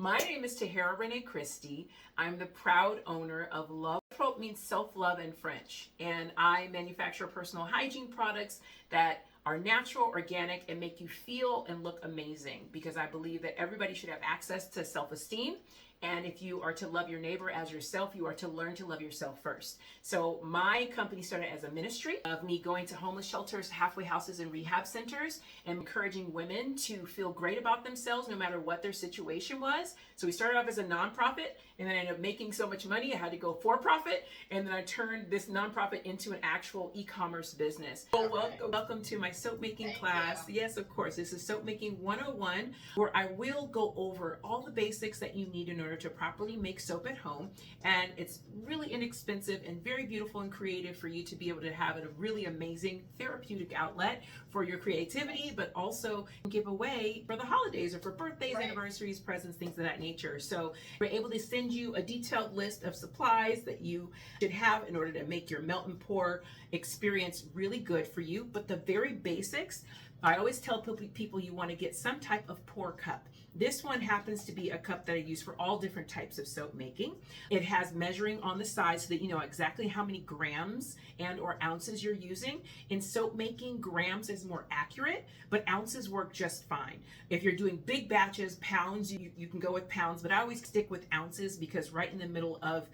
My name is Tahera Rene Christy. I'm the proud owner of Amour Propre, means self-love in French. And I manufacture personal hygiene products that are natural, organic, and make you feel and look amazing, because I believe that everybody should have access to self-esteem. And if you are to love your neighbor as yourself, you are to learn to love yourself first. So my company started as a ministry of me going to homeless shelters, halfway houses, and rehab centers, and encouraging women to feel great about themselves no matter what their situation was. So we started off as a nonprofit, and then I ended up making so much money I had to go for profit, and then I turned this nonprofit into an actual e-commerce business. So welcome to my soap making class. Yes, of course. This is Soap Making 101, where I will go over all the basics that you need in order to properly make soap at home. And it's really inexpensive and very beautiful and creative for you to be able to have a really amazing therapeutic outlet for your creativity, but also give away for the holidays or for birthdays, anniversaries, presents, things of that nature. So we're able to send you a detailed list of supplies that you should have in order to make your melt and pour experience really good for you. But the very basics, I always tell people you want to get some type of pour cup. This one happens to be a cup that I use for all different types of soap making. It has measuring on the side so that you know exactly how many grams and or ounces you're using. In soap making, grams is more accurate, but ounces work just fine. If you're doing big batches, pounds, you can go with pounds, but I always stick with ounces, because right in the middle of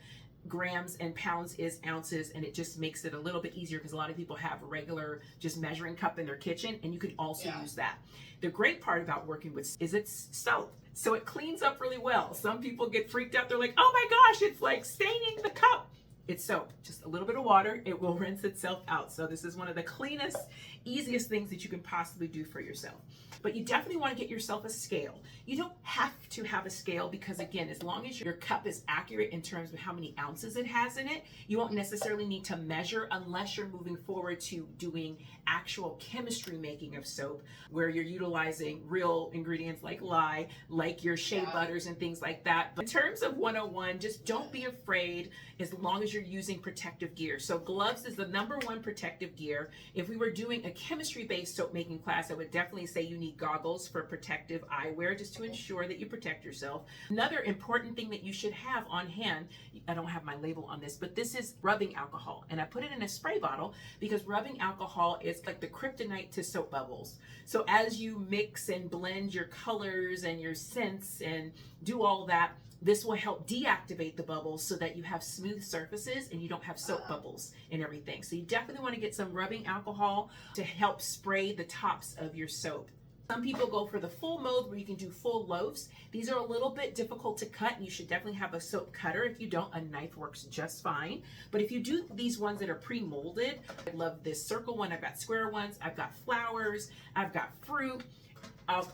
grams and pounds is ounces, and it just makes it a little bit easier, because a lot of people have a regular just measuring cup in their kitchen, and you can also use that. The great part about working with is it's soap, so it cleans up really well. Some people get freaked out. They're like, oh my gosh, it's like staining the cup. It's soap, just a little bit of water, it will rinse itself out. So this is one of the cleanest, easiest things that you can possibly do for yourself. But you definitely want to get yourself a scale. You don't have to have a scale, because again, as long as your cup is accurate in terms of how many ounces it has in it, you won't necessarily need to measure unless you're moving forward to doing actual chemistry making of soap, where you're utilizing real ingredients like lye, like your shea butters and things like that. But in terms of 101, just don't be afraid, as long as you're using protective gear. So gloves is the #1 protective gear. If we were doing a chemistry-based soap making class, I would definitely say you need goggles for protective eyewear, just to ensure that you protect yourself. Another important thing that you should have on hand, I don't have my label on this, but this is rubbing alcohol, and I put it in a spray bottle because rubbing alcohol is like the kryptonite to soap bubbles. So as you mix and blend your colors and your scents and do all that, this will help deactivate the bubbles so that you have smooth surfaces and you don't have soap bubbles and everything. So you definitely want to get some rubbing alcohol to help spray the tops of your soap. Some people go for the full mold, where you can do full loaves. These are a little bit difficult to cut, and you should definitely have a soap cutter. If you don't, a knife works just fine. But if you do these ones that are pre-molded, I love this circle one, I've got square ones, I've got flowers, I've got fruit,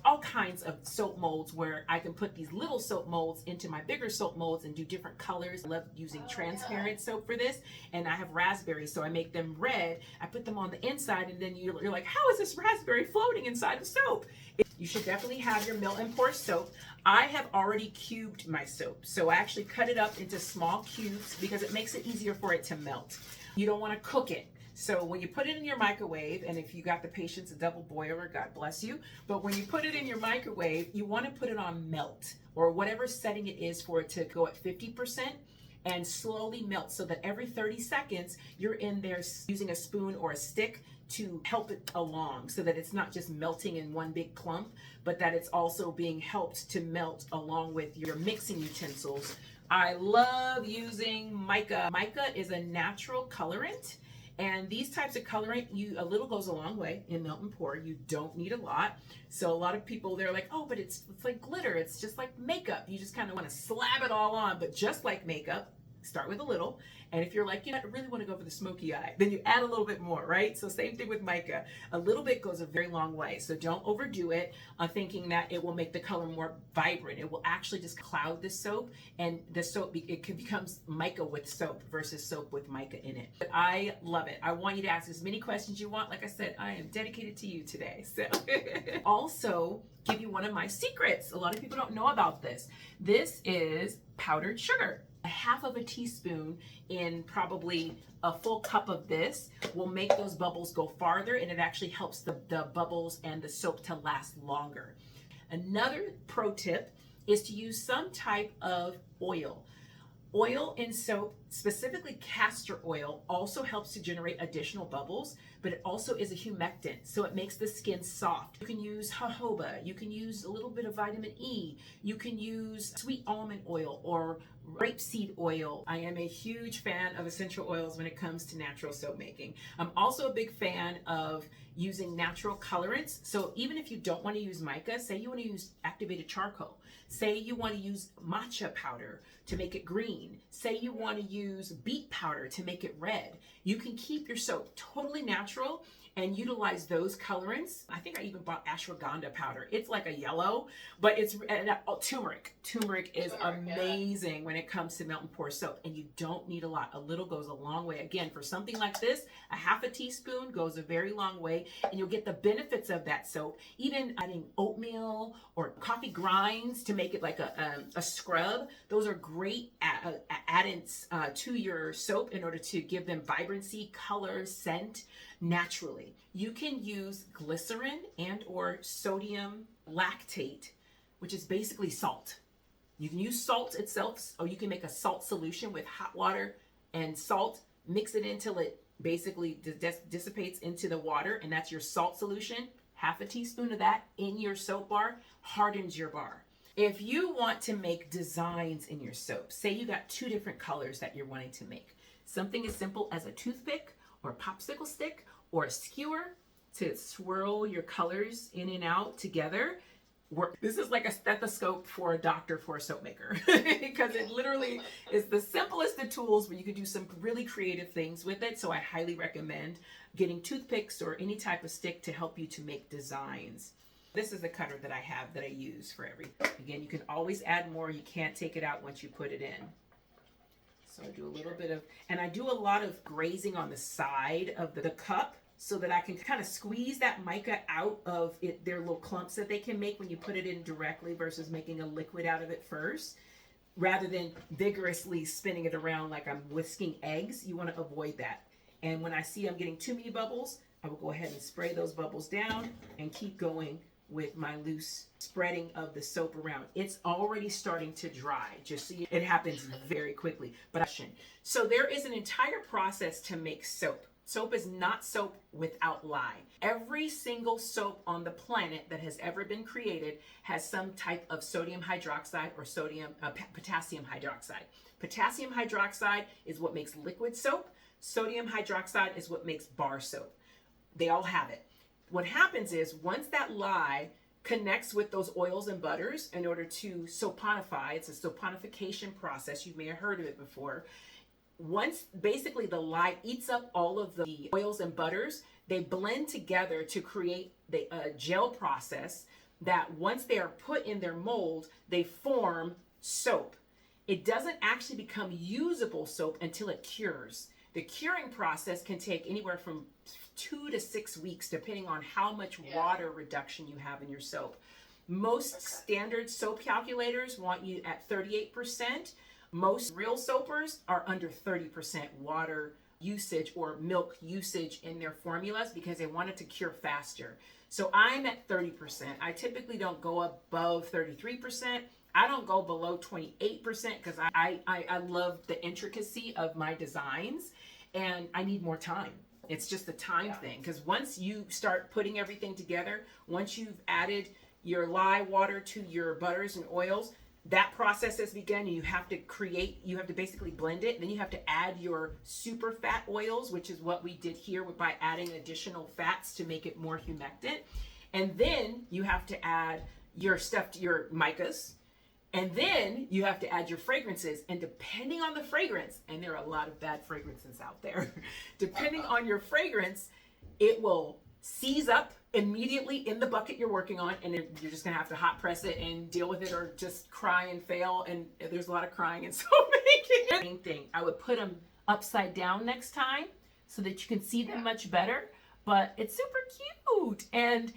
all kinds of soap molds, where I can put these little soap molds into my bigger soap molds and do different colors. I love using transparent soap for this, and I have raspberries, so I make them red. I put them on the inside, and then you're like, how is this raspberry floating inside of soap? You should definitely have your melt and pour soap. I have already cubed my soap, so I actually cut it up into small cubes because it makes it easier for it to melt. You don't want to cook it. So when you put it in your microwave, and if you got the patience, a double boiler, God bless you. But when you put it in your microwave, you want to put it on melt, or whatever setting it is for it to go at 50%, and slowly melt, so that every 30 seconds you're in there using a spoon or a stick to help it along, so that it's not just melting in one big clump, but that it's also being helped to melt along with your mixing utensils. I love using mica. Mica is a natural colorant. And these types of colorant, a little goes a long way in melt and pour. You don't need a lot. So a lot of people, they're like, oh, but it's like glitter. It's just like makeup. You just kind of want to slap it all on. But just like makeup, start with a little. And if you're like, you know, I really want to go for the smoky eye, then you add a little bit more, right? So same thing with mica. A little bit goes a very long way. So don't overdo it thinking that it will make the color more vibrant. It will actually just cloud the soap, and the soap, it becomes mica with soap versus soap with mica in it. But I love it. I want you to ask as many questions you want. Like I said, I am dedicated to you today. So also give you one of my secrets. A lot of people don't know about this. This is powdered sugar. A half of a teaspoon in probably a full cup of this will make those bubbles go farther, and it actually helps the bubbles and the soap to last longer. Another pro tip is to use some type of oil. Oil in soap, specifically castor oil, also helps to generate additional bubbles, but it also is a humectant, so it makes the skin soft. You can use jojoba, you can use a little bit of vitamin E, you can use sweet almond oil or rapeseed oil. I am a huge fan of essential oils when it comes to natural soap making. I'm also a big fan of using natural colorants. So even if you don't want to use mica, say you want to use activated charcoal, say you want to use matcha powder to make it green, say you want to use beet powder to make it red, you can keep your soap totally natural and utilize those colorants. I think I even bought ashwagandha powder. It's like a yellow, but it's turmeric. Turmeric is amazing when it comes to melt and pour soap, and you don't need a lot. A little goes a long way. Again, for something like this, a half a teaspoon goes a very long way, and you'll get the benefits of that soap. Even adding oatmeal or coffee grinds to make it like a scrub, those are great addends to your soap in order to give them vibrancy, color, scent naturally. You can use glycerin and or sodium lactate, which is basically salt. You can use salt itself, or you can make a salt solution with hot water and salt, mix it until it basically dissipates into the water, and that's your salt solution. Half a teaspoon of that in your soap bar hardens your bar. If you want to make designs in your soap, say you got two different colors that you're wanting to make, something as simple as a toothpick or a popsicle stick or a skewer to swirl your colors in and out together. This is like a stethoscope for a doctor for a soap maker because it literally is the simplest of tools, but you can do some really creative things with it. So I highly recommend getting toothpicks or any type of stick to help you to make designs. This is the cutter that I have that I use for everything. Again, you can always add more. You can't take it out once you put it in. So I do a little bit of, and I do a lot of grazing on the side of the cup so that I can kind of squeeze that mica out of it, their little clumps that they can make when you put it in directly versus making a liquid out of it first. Rather than vigorously spinning it around like I'm whisking eggs, you want to avoid that. And when I see I'm getting too many bubbles, I will go ahead and spray those bubbles down and keep going with my loose spreading of the soap around. It's already starting to dry, just so it happens very quickly. So there is an entire process to make soap. Soap is not soap without lye. Every single soap on the planet that has ever been created has some type of sodium hydroxide or potassium hydroxide. Potassium hydroxide is what makes liquid soap. Sodium hydroxide is what makes bar soap. They all have it. What happens is once that lye connects with those oils and butters in order to soaponify, it's a soaponification process, you may have heard of it before. Once basically the lye eats up all of the oils and butters, they blend together to create the gel process that once they are put in their mold, they form soap. It doesn't actually become usable soap until it cures. The curing process can take anywhere from 2 to 6 weeks, depending on how much water reduction you have in your soap. Most standard soap calculators want you at 38%. Most real soapers are under 30% water usage or milk usage in their formulas because they want it to cure faster. So I'm at 30%. I typically don't go above 33%. I don't go below 28% because I love the intricacy of my designs and I need more time. It's just a time thing, because once you start putting everything together, once you've added your lye water to your butters and oils, that process has begun, and you have to basically blend it. Then you have to add your super fat oils, which is what we did here by adding additional fats to make it more humectant. And then you have to add your micas. And then you have to add your fragrances, and depending on the fragrance, and there are a lot of bad fragrances out there, depending on your fragrance, it will seize up immediately in the bucket you're working on, and you're just gonna have to hot press it and deal with it, or just cry and fail. And there's a lot of crying in soap making. Same thing. I would put them upside down next time so that you can see them much better. But it's super cute, and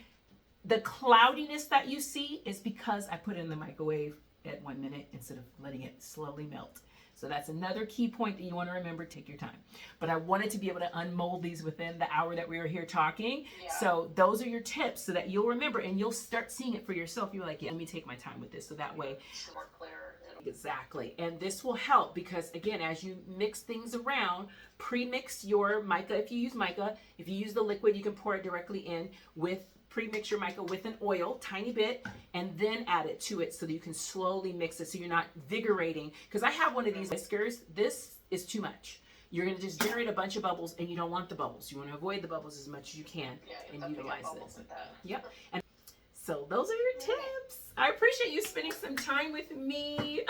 the cloudiness that you see is because I put it in the microwave at 1 minute instead of letting it slowly melt. So that's another key point that you want to remember. Take your time. But I wanted to be able to unmold these within the hour that we were here talking. Yeah. So those are your tips so that you'll remember and you'll start seeing it for yourself. You're like, yeah, let me take my time with this. So that way, it's more clear. Exactly. And this will help because, again, as you mix things around, pre-mix your mica. If you use mica, if you use the liquid, you can pour it directly in with, pre-mix your mica with an oil, tiny bit, and then add it to it so that you can slowly mix it so you're not vigorating. Because I have one of these whiskers. This is too much. You're going to just generate a bunch of bubbles, and you don't want the bubbles. You want to avoid the bubbles as much as you can and utilize this. Yep. And so those are your tips. I appreciate you spending some time with me.